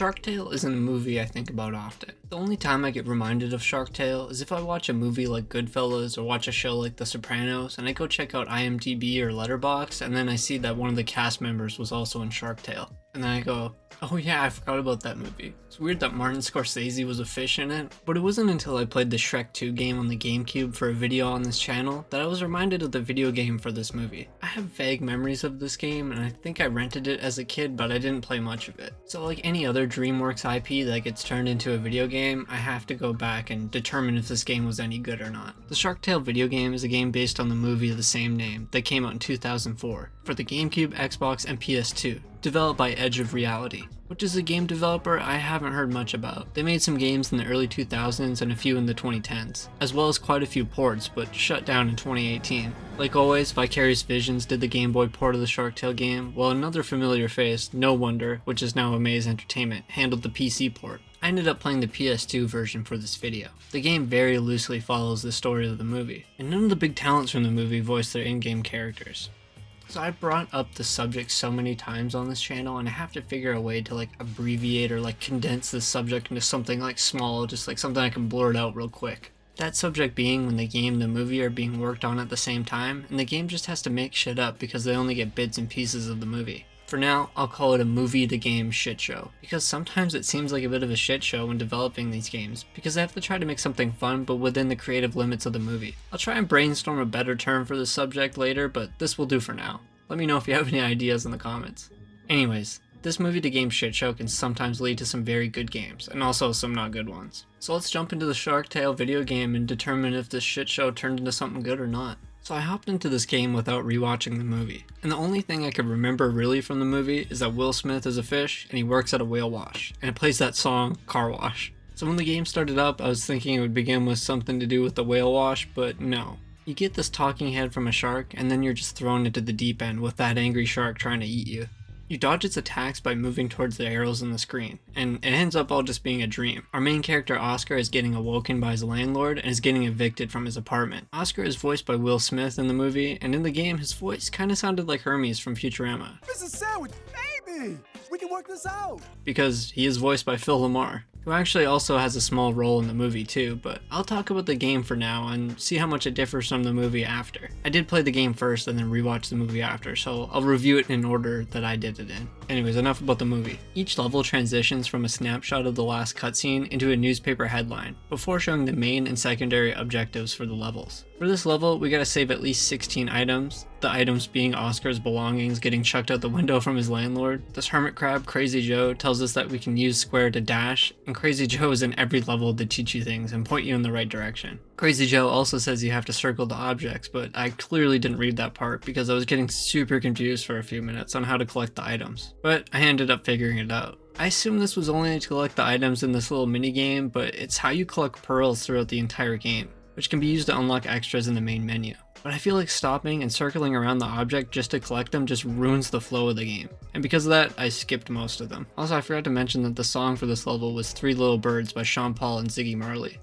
Shark Tale isn't a movie I think about often. The only time I get reminded of Shark Tale is if I watch a movie like Goodfellas or watch a show like The Sopranos and I go check out IMDb or Letterboxd and then I see that one of the cast members was also in Shark Tale. And then I go, oh yeah, I forgot about that movie. It's weird that Martin Scorsese was a fish in it, but it wasn't until I played the Shrek 2 game on the GameCube for a video on this channel that I was reminded of the video game for this movie. I have vague memories of this game and I think I rented it as a kid, but I didn't play much of it. So like any other Dreamworks IP that gets turned into a video game, I have to go back and determine if this game was any good or not. The Shark Tale video game is a game based on the movie of the same name that came out in 2004 for the GameCube, Xbox, and PS2. Developed by Edge of Reality, which is a game developer I haven't heard much about. They made some games in the early 2000s and a few in the 2010s, as well as quite a few ports, but shut down in 2018. Like always, Vicarious Visions did the Game Boy port of the Shark Tale game, while another familiar face, No Wonder, which is now Amaze Entertainment, handled the PC port. I ended up playing the PS2 version for this video. The game very loosely follows the story of the movie, and none of the big talents from the movie voice their in-game characters. So I brought up the subject so many times on this channel and I have to figure a way to like abbreviate or like condense this subject into something like small, just like something I can blurt out real quick. That subject being when the game and the movie are being worked on at the same time, and the game just has to make shit up because they only get bits and pieces of the movie. For now, I'll call it a movie to game shit show, because sometimes it seems like a bit of a shit show when developing these games, because I have to try to make something fun but within the creative limits of the movie. I'll try and brainstorm a better term for this subject later, but this will do for now. Let me know if you have any ideas in the comments. Anyways, this movie to game shit show can sometimes lead to some very good games, and also some not good ones. So let's jump into the Shark Tale video game and determine if this shit show turned into something good or not. So I hopped into this game without rewatching the movie, and the only thing I could remember really from the movie is that Will Smith is a fish and he works at a whale wash, and it plays that song, Car Wash. So when the game started up, I was thinking it would begin with something to do with the whale wash, but no. You get this talking head from a shark, and then you're just thrown into the deep end with that angry shark trying to eat you. You dodge its attacks by moving towards the arrows in the screen, and it ends up all just being a dream. Our main character Oscar is getting awoken by his landlord and is getting evicted from his apartment. Oscar is voiced by Will Smith in the movie, and in the game his voice kinda sounded like Hermes from Futurama. Mrs. Sandwich, baby! We can work this out! Because he is voiced by Phil Lamar, who actually also has a small role in the movie too, but I'll talk about the game for now and see how much it differs from the movie after. I did play the game first and then rewatch the movie after, so I'll review it in order that I did it in. Anyways, enough about the movie. Each level transitions from a snapshot of the last cutscene into a newspaper headline, before showing the main and secondary objectives for the levels. For this level, we gotta save at least 16 items, the items being Oscar's belongings getting chucked out the window from his landlord. This hermit crab, Crazy Joe, tells us that we can use square to dash, and Crazy Joe is in every level to teach you things and point you in the right direction. Crazy Joe also says you have to circle the objects, but I clearly didn't read that part because I was getting super confused for a few minutes on how to collect the items, but I ended up figuring it out. I assume this was only to collect the items in this little mini game, but it's how you collect pearls throughout the entire game, which can be used to unlock extras in the main menu. But I feel like stopping and circling around the object just to collect them just ruins the flow of the game. And because of that, I skipped most of them. Also, I forgot to mention that the song for this level was Three Little Birds by Sean Paul and Ziggy Marley.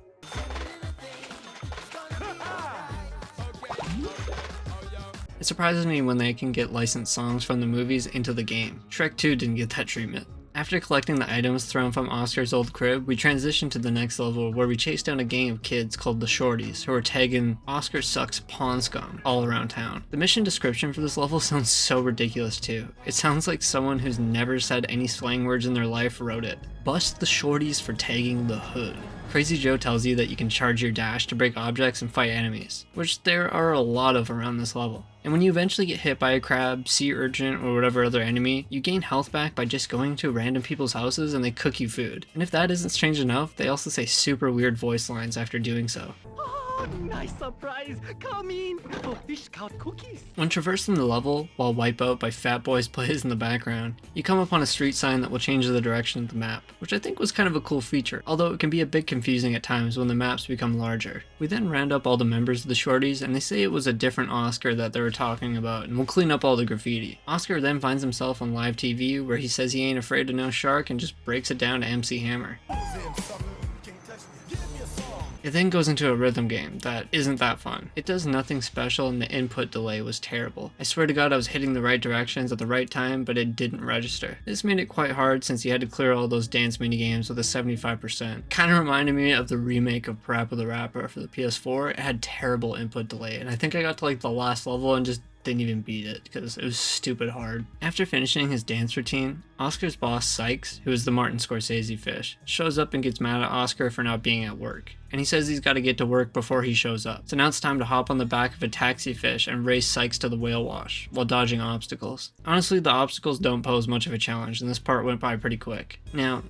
It surprises me when they can get licensed songs from the movies into the game. Shrek 2 didn't get that treatment. After collecting the items thrown from Oscar's old crib, we transition to the next level where we chase down a gang of kids called the Shorties who are tagging Oscar Sucks Pawn Scum all around town. The mission description for this level sounds so ridiculous too. It sounds like someone who's never said any slang words in their life wrote it. Bust the Shorties for tagging the hood. Crazy Joe tells you that you can charge your dash to break objects and fight enemies, which there are a lot of around this level. And when you eventually get hit by a crab, sea urchin, or whatever other enemy, you gain health back by just going to random people's houses and they cook you food. And if that isn't strange enough, they also say super weird voice lines after doing so. Oh, nice surprise! Come in! Oh, fish called cookies! When traversing the level, while Wipeout by Fat Boys plays in the background, you come upon a street sign that will change the direction of the map, which I think was kind of a cool feature, although it can be a bit confusing at times when the maps become larger. We then round up all the members of the Shorties, and they say it was a different Oscar that they were talking about, and we'll clean up all the graffiti. Oscar then finds himself on live TV, where he says he ain't afraid of no shark and just breaks it down to MC Hammer. It then goes into a rhythm game that isn't that fun. It does nothing special and the input delay was terrible. I swear to God I was hitting the right directions at the right time, but it didn't register. This made it quite hard since you had to clear all those dance minigames with a 75%. Kinda reminded me of the remake of Parappa the Rapper for the PS4. It had terrible input delay, and I think I got to like the last level and just didn't even beat it because it was stupid hard. After finishing his dance routine, Oscar's boss Sykes, who is the Martin Scorsese fish, shows up and gets mad at Oscar for not being at work. And he says he's got to get to work before he shows up. So now it's time to hop on the back of a taxi fish and race Sykes to the whale wash while dodging obstacles. Honestly, the obstacles don't pose much of a challenge and this part went by pretty quick. Now,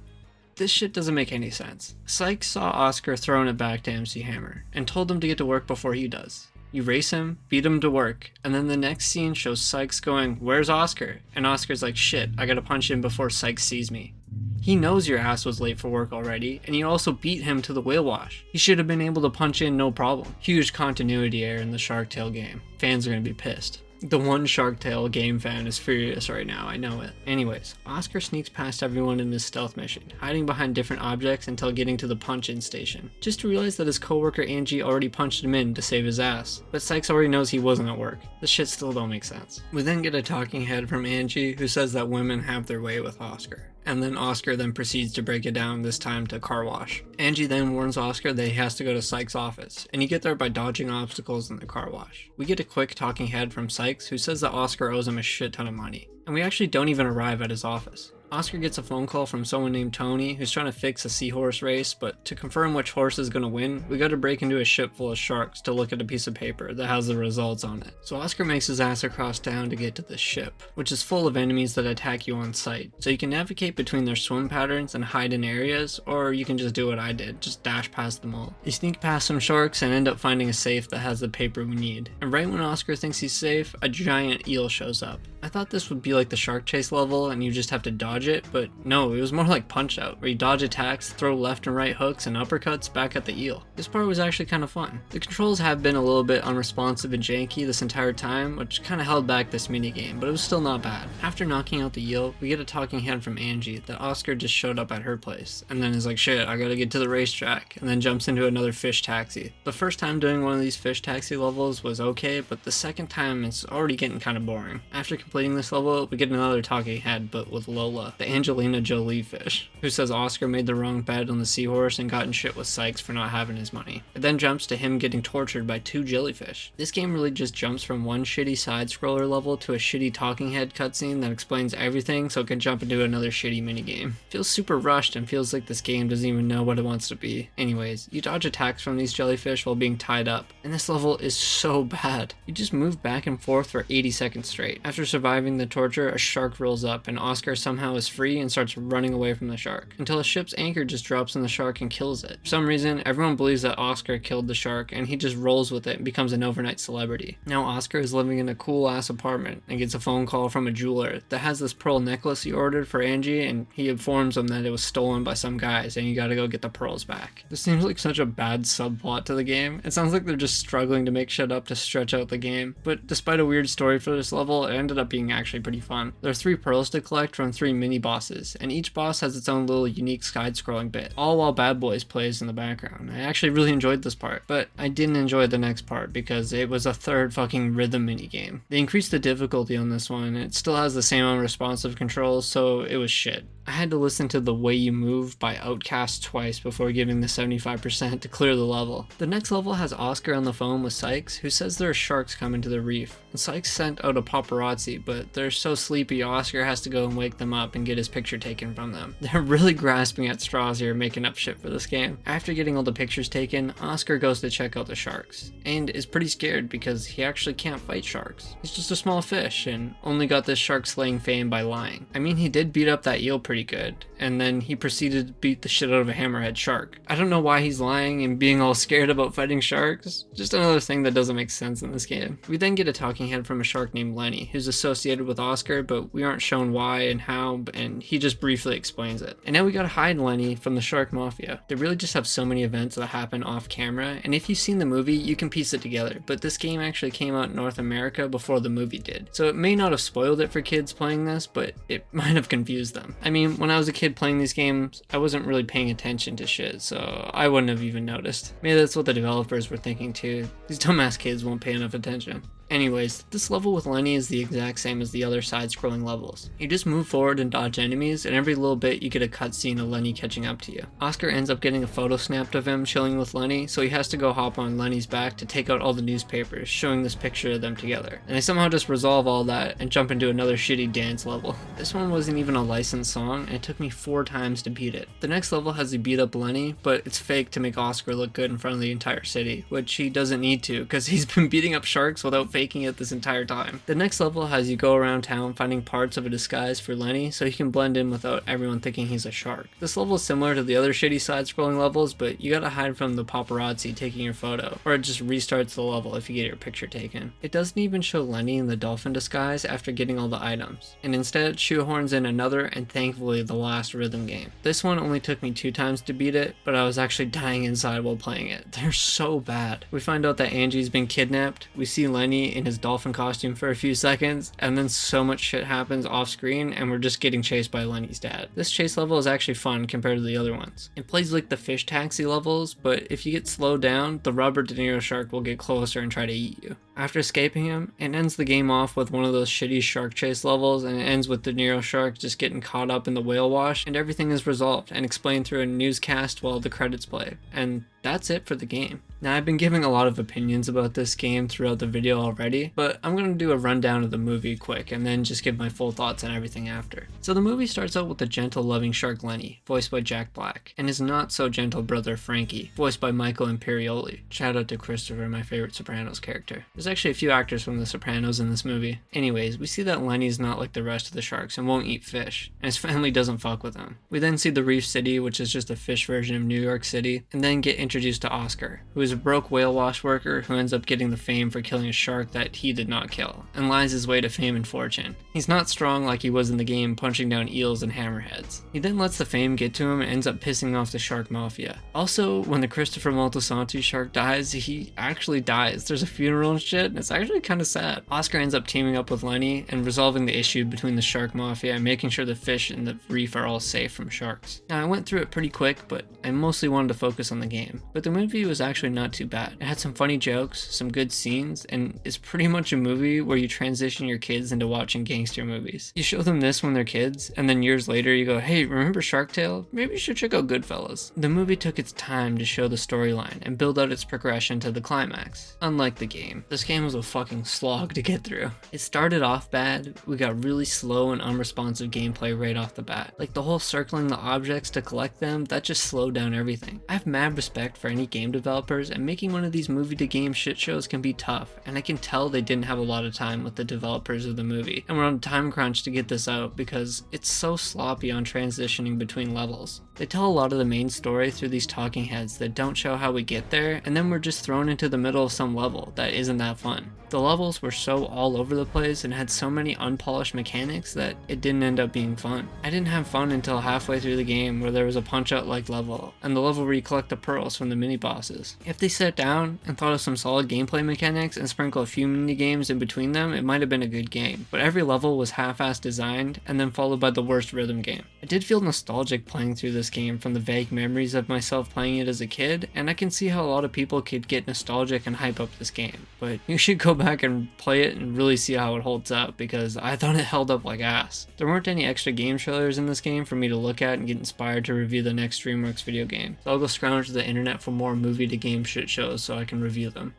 this shit doesn't make any sense. Sykes saw Oscar throwing it back to MC Hammer and told him to get to work before he does. You race him, beat him to work, and then the next scene shows Sykes going, "Where's Oscar?" And Oscar's like, "Shit, I gotta punch him before Sykes sees me." He knows your ass was late for work already, and you also beat him to the whale wash. He should have been able to punch in no problem. Huge continuity error in the Shark Tale game. Fans are gonna be pissed. The one Shark Tale game fan is furious right now, I know it. Anyways, Oscar sneaks past everyone in his stealth mission, hiding behind different objects until getting to the punch-in station, just to realize that his coworker Angie already punched him in to save his ass. But Sykes already knows he wasn't at work. This shit still don't make sense. We then get a talking head from Angie who says that women have their way with Oscar. And then Oscar then proceeds to break it down, this time to car wash. Angie then warns Oscar that he has to go to Sykes' office, and you get there by dodging obstacles in the car wash. We get a quick talking head from Sykes who says that Oscar owes him a shit ton of money, and we actually don't even arrive at his office. Oscar gets a phone call from someone named Tony who's trying to fix a seahorse race, but to confirm which horse is going to win, we gotta break into a ship full of sharks to look at a piece of paper that has the results on it. So Oscar makes his ass across town to get to this ship, which is full of enemies that attack you on sight. So you can navigate between their swim patterns and hide in areas, or you can just do what I did, just dash past them all. You sneak past some sharks and end up finding a safe that has the paper we need. And right when Oscar thinks he's safe, a giant eel shows up. I thought this would be like the shark chase level and you just have to dodge it, but no, it was more like Punch Out, where you dodge attacks, throw left and right hooks and uppercuts back at the eel. This part was actually kind of fun. The controls have been a little bit unresponsive and janky this entire time, which kind of held back this minigame, but it was still not bad. After knocking out the eel, we get a talking head from Angie that Oscar just showed up at her place, and then is like, "Shit, I gotta get to the racetrack," and then jumps into another fish taxi. The first time doing one of these fish taxi levels was okay, but the second time it's already getting kind of boring. After completing this level, we get another talking head, but with Lola, the Angelina Jolie fish, who says Oscar made the wrong bet on the seahorse and got in shit with Sykes for not having his money. It then jumps to him getting tortured by 2 jellyfish. This game really just jumps from one shitty side-scroller level to a shitty talking head cutscene that explains everything so it can jump into another shitty minigame. Feels super rushed and feels like this game doesn't even know what it wants to be. Anyways, you dodge attacks from these jellyfish while being tied up, and this level is so bad. You just move back and forth for 80 seconds straight. After surviving the torture, a shark rolls up and Oscar somehow is free and starts running away from the shark, until a ship's anchor just drops on the shark and kills it. For some reason, everyone believes that Oscar killed the shark and he just rolls with it and becomes an overnight celebrity. Now Oscar is living in a cool ass apartment and gets a phone call from a jeweler that has this pearl necklace he ordered for Angie, and he informs him that it was stolen by some guys and you gotta go get the pearls back. This seems like such a bad subplot to the game. It sounds like they're just struggling to make shit up to stretch out the game, but despite a weird story for this level, it ended up being actually pretty fun. There are 3 pearls to collect from 3 mini bosses, and each boss has its own little unique side-scrolling bit, all while Bad Boys plays in the background. I actually really enjoyed this part, but I didn't enjoy the next part because it was a third fucking rhythm minigame. They increased the difficulty on this one, and it still has the same unresponsive controls, so it was shit. I had to listen to The Way You Move by Outkast twice before giving the 75% to clear the level. The next level has Oscar on the phone with Sykes, who says there are sharks coming to the reef, and Sykes sent out a paparazzi, but they're so sleepy Oscar has to go and wake them up and get his picture taken from them. They're really grasping at straws here, making up shit for this game. After getting all the pictures taken, Oscar goes to check out the sharks, and is pretty scared because he actually can't fight sharks. He's just a small fish, and only got this shark slaying fame by lying. I mean, he did beat up that eel pretty good, and then he proceeded to beat the shit out of a hammerhead shark. I don't know why he's lying and being all scared about fighting sharks. Just another thing that doesn't make sense in this game. We then get a talking head from a shark named Lenny, who's associated with Oscar, but we aren't shown why and how, YouTube, and he just briefly explains it. And now we gotta hide Lenny from the shark mafia. They really just have so many events that happen off camera, and if you've seen the movie, you can piece it together, but this game actually came out in North America before the movie did. So it may not have spoiled it for kids playing this, but it might have confused them. I mean, when I was a kid playing these games, I wasn't really paying attention to shit, so I wouldn't have even noticed. Maybe that's what the developers were thinking too. These dumbass kids won't pay enough attention. Anyways, this level with Lenny is the exact same as the other side-scrolling levels. You just move forward and dodge enemies, and every little bit you get a cutscene of Lenny catching up to you. Oscar ends up getting a photo snapped of him chilling with Lenny, so he has to go hop on Lenny's back to take out all the newspapers, showing this picture of them together. And they somehow just resolve all that and jump into another shitty dance level. This one wasn't even a licensed song, and it took me 4 times to beat it. The next level has you beat up Lenny, but it's fake to make Oscar look good in front of the entire city, which he doesn't need to, because he's been beating up sharks without faking it this entire time. The next level has you go around town finding parts of a disguise for Lenny so he can blend in without everyone thinking he's a shark. This level is similar to the other shitty side-scrolling levels, but you gotta hide from the paparazzi taking your photo, or it just restarts the level if you get your picture taken. It doesn't even show Lenny in the dolphin disguise after getting all the items, and instead shoehorns in another and thankfully the last rhythm game. This one only took me 2 times to beat it, but I was actually dying inside while playing it. They're so bad. We find out that Angie's been kidnapped, we see Lenny in his dolphin costume for a few seconds, and then so much shit happens off screen and we're just getting chased by Lenny's dad. This chase level is actually fun compared to the other ones. It plays like the fish taxi levels, but if you get slowed down, the rubber De Niro shark will get closer and try to eat you. After escaping him, it ends the game off with one of those shitty shark chase levels, and it ends with the De Niro shark just getting caught up in the whale wash, and everything is resolved and explained through a newscast while the credits play. And that's it for the game. Now, I've been giving a lot of opinions about this game throughout the video already, but I'm going to do a rundown of the movie quick and then just give my full thoughts on everything after. So the movie starts out with the gentle, loving shark Lenny, voiced by Jack Black, and his not so gentle brother Frankie, voiced by Michael Imperioli. Shout out to Christopher, my favorite Sopranos character. There's actually a few actors from the Sopranos in this movie. Anyways, we see that Lenny's not like the rest of the sharks and won't eat fish, and his family doesn't fuck with him. We then see the Reef City, which is just a fish version of New York City, and then get introduced to Oscar, who is a broke whale wash worker who ends up getting the fame for killing a shark that he did not kill, and lies his way to fame and fortune. He's not strong like he was in the game, punching down eels and hammerheads. He then lets the fame get to him and ends up pissing off the shark mafia. Also, when the Christopher Moltisanti shark dies, he actually dies. There's a funeral and shit, and it's actually kind of sad. Oscar ends up teaming up with Lenny and resolving the issue between the shark mafia and making sure the fish in the reef are all safe from sharks. Now, I went through it pretty quick, but I mostly wanted to focus on the game. But the movie was actually not too bad. It had some funny jokes, some good scenes, and it's pretty much a movie where you transition your kids into watching gangster movies. You show them this when they're kids, and then years later you go, hey, remember Shark Tale? Maybe you should check out Goodfellas. The movie took its time to show the storyline and build out its progression to the climax. Unlike the game, this game was a fucking slog to get through. It started off bad, we got really slow and unresponsive gameplay right off the bat. Like the whole circling the objects to collect them, that just slowed down everything. I have mad respect for any game developers, and making one of these movie to game shit shows can be tough, and I can tell they didn't have a lot of time with the developers of the movie, and we're on a time crunch to get this out because it's so sloppy on transitioning between levels. They tell a lot of the main story through these talking heads that don't show how we get there, and then we're just thrown into the middle of some level that isn't that fun. The levels were so all over the place and had so many unpolished mechanics that it didn't end up being fun. I didn't have fun until halfway through the game where there was a punch-out like level, and the level where you collect the pearls from the mini-bosses. If they sat down and thought of some solid gameplay mechanics and sprinkle a few mini-games in between them, it might have been a good game. But every level was half-assed designed, and then followed by the worst rhythm game. I did feel nostalgic playing through this game from the vague memories of myself playing it as a kid, and I can see how a lot of people could get nostalgic and hype up this game. But you should go back and play it and really see how it holds up, because I thought it held up like ass. There weren't any extra game trailers in this game for me to look at and get inspired to review the next Dreamworks video game, so I'll go scrounge the internet for more movie to game shit shows so I can review them.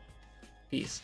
Peace.